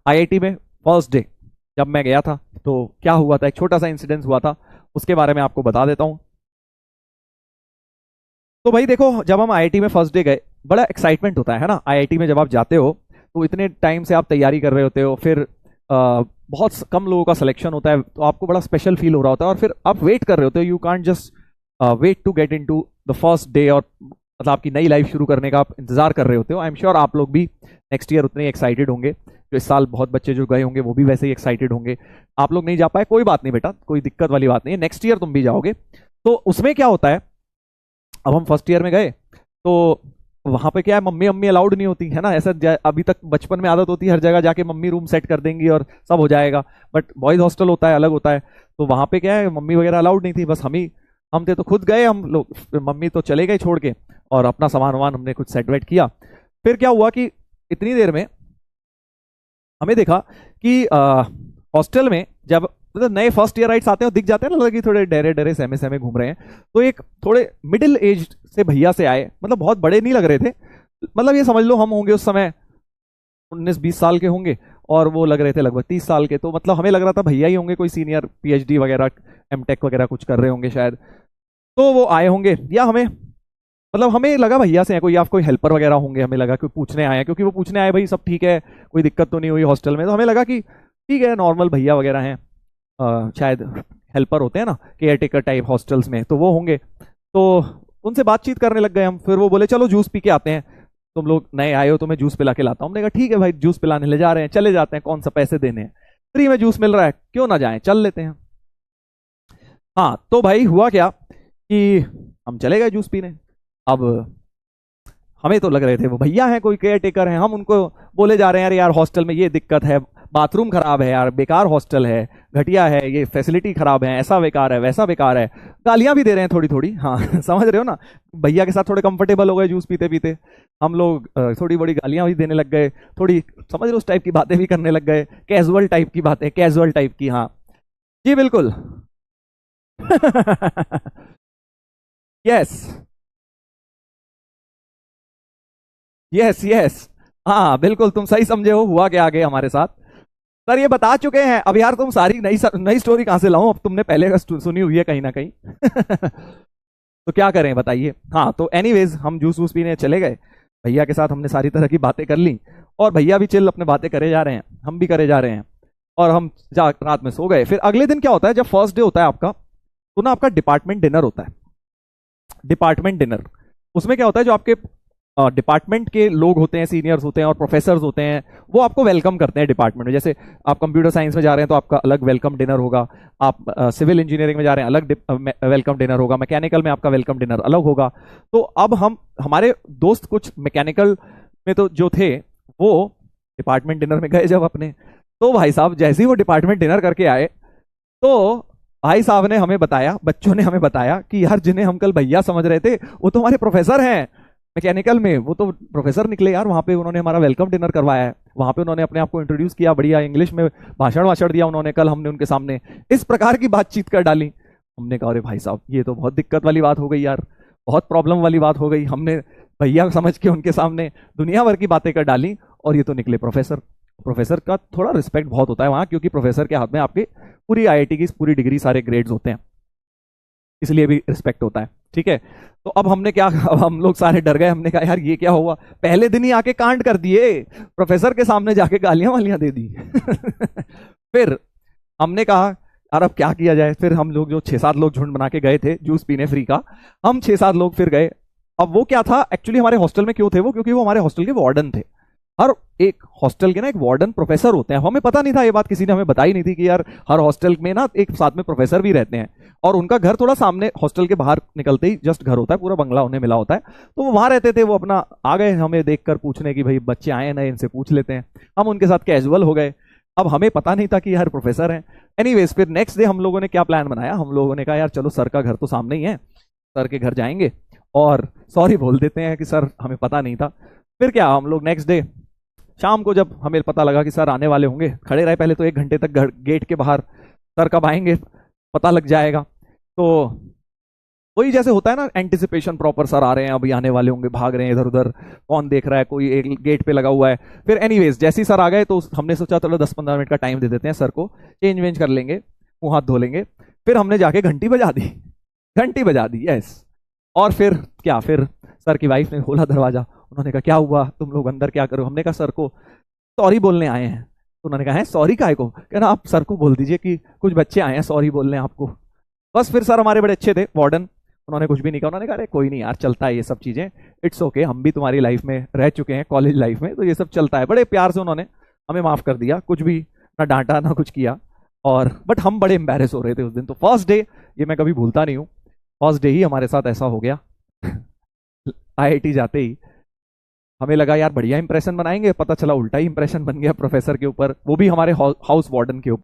IIT में first day जब मैं गया था तो क्या हुआ था, एक छोटा सा इंसिडेंस हुआ था, उसके बारे में आपको बता देता हूँ। तो भाई देखो, जब हम आईआईटी में फर्स्ट डे गए, बड़ा एक्साइटमेंट होता है ना। आईआईटी में जब आप जाते हो तो इतने टाइम से आप तैयारी कर रहे होते हो, फिर बहुत कम लोगों का सिलेक्शन होता है, तो आपको बड़ा स्पेशल फील हो रहा होता है, और फिर आप वेट कर रहे होते हो। You can't just wait to get into the first day, और मतलब आपकी नई लाइफ शुरू करने का आप इंतजार कर रहे होते हो। आई एम श्योर आप लोग भी नेक्स्ट ईयर उतने एक्साइटेड होंगे। जो इस साल बहुत बच्चे जो गए होंगे वो भी वैसे ही एक्साइटेड होंगे। आप लोग नहीं जा पाए, कोई बात नहीं बेटा, कोई दिक्कत वाली बात नहीं है, नेक्स्ट ईयर तुम भी जाओगे। तो उसमें क्या होता है, अब हम फर्स्ट ईयर में गए तो वहां पे क्या है, मम्मी अम्मी अलाउड नहीं होती है ना। ऐसा अभी तक बचपन में आदत होती है हर जगह जाके मम्मी रूम सेट कर देंगी और सब हो जाएगा, बट बॉयज हॉस्टल होता है, अलग होता है। तो वहां पे क्या है, मम्मी वगैरह अलाउड नहीं थी, बस हम थे तो खुद गए हम लोग। मम्मी तो चले गए छोड़ के, और अपना सामान वामान हमने कुछ सेट वेट किया। फिर क्या हुआ कि इतनी देर में हमें देखा कि हॉस्टल में जब मतलब नए फर्स्ट ईयर राइट्स आते हैं दिख जाते हैं ना, लगे थोड़े डरे डरे सहमे सहमे घूम रहे हैं। तो एक थोड़े मिडिल एज से भैया से आए, मतलब बहुत बड़े नहीं लग रहे थे, मतलब ये समझ लो हम होंगे उस समय 19-20 साल के होंगे, और वो लग रहे थे लगभग 30 साल के। तो मतलब हमें लग रहा था भैया ही होंगे, कोई सीनियर पीएचडी वगैरह एमटेक वगैरह कुछ कर रहे होंगे शायद। तो वो आए होंगे, या हमें मतलब हमें लगा भैया से हैं कोई, या कोई हेल्पर वगैरह होंगे, हमें लगा कि पूछने आए हैं, क्योंकि वो पूछने आए भाई सब ठीक है, कोई दिक्कत तो नहीं हुई हॉस्टल में। तो हमें लगा कि ठीक है, नॉर्मल भैया वगैरह हैं, शायद हेल्पर होते हैं ना केयर टेकर टाइप हॉस्टल्स में, तो वो होंगे। तो उनसे बातचीत करने लग गए हम। फिर वो बोले चलो जूस पी के आते हैं, तुम लोग नए आए हो तो मैं जूस पिला के लाता हूँ। हमने कहा ठीक है भाई, जूस पिलाने ले जा रहे हैं, चले जाते हैं, कौन सा पैसे देने हैं, फ्री में जूस मिल रहा है, क्यों ना जाएं, चल लेते हैं। हाँ तो भाई हुआ क्या कि हम चले गए जूस पीने। अब हमें तो लग रहे थे वो भैया हैं, कोई केयर टेकर हैं, हम उनको बोले जा रहे हैं, अरे यार हॉस्टल में ये दिक्कत है, बाथरूम खराब है यार, बेकार हॉस्टल है, घटिया है, ये फैसिलिटी खराब है, ऐसा बेकार है, वैसा बेकार है। गालियां भी दे रहे हैं थोड़ी थोड़ी, हाँ समझ रहे हो ना। भैया के साथ थोड़े कंफर्टेबल हो गए जूस पीते पीते, हम लोग थोड़ी बड़ी गालियां भी देने लग गए, थोड़ी समझ रहे हो उस टाइप की बातें भी करने लग गए, कैजुअल टाइप की बातें, कैजुअल टाइप की, हाँ जी बिल्कुल। यस, यस यस, हाँ बिल्कुल, तुम सही समझे हो। हुआ क्या आगे हमारे साथ, सर ये बता चुके हैं। अब यार तुम सारी नई नई स्टोरी कहां से लाऊं, अब तुमने पहले का सुनी हुई है कहीं ना कहीं। तो क्या करें बताइए। हाँ तो एनीवेज हम जूस वूस पीने चले गए, भैया के साथ हमने सारी तरह की बातें कर ली, और भैया भी चिल अपने बातें करे जा रहे हैं, हम भी करे जा रहे हैं, और हम जा रात में सो गए। फिर अगले दिन क्या होता है, जब फर्स्ट डे होता है आपका, तो ना आपका डिपार्टमेंट डिनर होता है। डिपार्टमेंट डिनर, उसमें क्या होता है, जो आपके डिपार्टमेंट के लोग होते हैं, सीनियर्स होते हैं और प्रोफेसर्स होते हैं, वो आपको वेलकम करते हैं डिपार्टमेंट में। जैसे आप कंप्यूटर साइंस में जा रहे हैं तो आपका अलग वेलकम डिनर होगा, आप सिविल इंजीनियरिंग में जा रहे हैं अलग वेलकम डिनर होगा, मैकेनिकल में आपका वेलकम डिनर अलग होगा। तो अब हम हमारे दोस्त कुछ मैकेनिकल में तो जो थे, वो डिपार्टमेंट डिनर में गए जब अपने, तो भाई साहब जैसे ही वो डिपार्टमेंट डिनर करके आए, तो भाई साहब ने हमें बताया, बच्चों ने हमें बताया कि यार जिन्हें हम कल भैया समझ रहे थे वो तो हमारे प्रोफेसर हैं मैकेनिकल में, वो तो प्रोफेसर निकले यार। वहां पे उन्होंने हमारा वेलकम डिनर करवाया है, वहां पे उन्होंने अपने आप को इंट्रोड्यूस किया, बढ़िया इंग्लिश में भाषण वाषण दिया उन्होंने, कल हमने उनके सामने इस प्रकार की बातचीत कर डाली। हमने कहा अरे भाई साहब ये तो बहुत दिक्कत वाली बात हो गई यार, बहुत प्रॉब्लम वाली बात हो गई। हमने भैया समझ के उनके सामने दुनिया भर की बातें कर डाली, और ये तो निकले प्रोफेसर। प्रोफेसर का थोड़ा रिस्पेक्ट बहुत होता है वहां, क्योंकि प्रोफेसर के हाथ में आपकी पूरी आईआईटी की पूरी डिग्री, सारे ग्रेड्स होते हैं, इसलिए भी रिस्पेक्ट होता है। ठीक है, तो अब हमने क्या, अब हम लोग सारे डर गए, हमने कहा यार ये क्या हुआ, पहले दिन ही आके कांड कर दिए, प्रोफेसर के सामने जाके गालियां वालियां दे दी। फिर हमने कहा यार अब क्या किया जाए। फिर हम लोग जो 6-7 लोग झुंड बना के गए थे जूस पीने फ्री का, हम 6-7 लोग फिर गए। अब वो क्या था एक्चुअली, हमारे हॉस्टल में क्यों थे वो, क्योंकि वो हमारे हॉस्टल के वार्डन थे। हर एक हॉस्टल के ना एक वार्डन प्रोफेसर होते हैं, हमें पता नहीं था ये बात, किसी ने हमें बताई नहीं थी कि यार हर हॉस्टल में ना एक साथ में प्रोफेसर भी रहते हैं, और उनका घर थोड़ा सामने हॉस्टल के बाहर निकलते ही जस्ट घर होता है, पूरा बंगला उन्हें मिला होता है। तो वो वहां रहते थे, वो अपना आ गए हमें देखकर पूछने की भाई बच्चे आए ना, इनसे पूछ लेते हैं। हम उनके साथ कैजुअल हो गए, अब हमें पता नहीं था कि यार प्रोफेसर हैं। एनीवेज फिर नेक्स्ट डे हम लोगों ने क्या प्लान बनाया, हम लोगों ने कहा यार चलो सर का घर तो सामने ही है, सर के घर जाएंगे और सॉरी बोल देते हैं कि सर हमें पता नहीं था। फिर क्या, हम लोग नेक्स्ट डे शाम को जब हमें पता लगा कि सर आने वाले होंगे, खड़े रहे पहले तो 1 घंटे तक गेट के बाहर, सर कब आएंगे पता लग जाएगा। तो वही जैसे होता है ना, एंटिसिपेशन, प्रॉपर सर आ रहे हैं, अभी आने वाले होंगे, भाग रहे हैं इधर उधर, कौन देख रहा है, कोई एक गेट पे लगा हुआ है। फिर एनीवेज जैसे ही सर आ गए तो हमने सोचा चलो 10-15 मिनट का टाइम दे देते हैं सर को, चेंज वेंज कर लेंगे, मुंह हाथ धो लेंगे। फिर हमने जाके घंटी बजा दी, घंटी बजा दी, यस। और फिर क्या, फिर सर की वाइफ ने खोला दरवाजा, उन्होंने कहा क्या हुआ, तुम लोग अंदर क्या करो। हमने कहा सर को सॉरी बोलने आए हैं। तो उन्होंने कहा है सॉरी काहे को, कहना आप सर को बोल दीजिए कि कुछ बच्चे आए हैं सॉरी बोलने आपको। बस फिर सर हमारे बड़े अच्छे थे, वार्डन, उन्होंने कुछ भी नहीं कहा। उन्होंने कहा अरे कोई नहीं यार, चलता है ये सब चीजें, इट्स ओके, हम भी तुम्हारी लाइफ में रह चुके हैं, कॉलेज लाइफ में, तो ये सब चलता है। बड़े प्यार से उन्होंने हमें माफ कर दिया, कुछ भी ना डांटा ना कुछ किया। और बट हम बड़े एम्बेरस हो रहे थे उस दिन। तो फर्स्ट डे, ये मैं कभी भूलता नहीं हूँ, फर्स्ट डे ही हमारे साथ ऐसा हो गया। आईआईटी जाते ही हमें लगा यार बढ़िया इंप्रेशन बनाएंगे, पता चला उल्टा ही इंप्रेशन बन गया प्रोफेसर के ऊपर, वो भी हमारे हाउस वार्डन के ऊपर।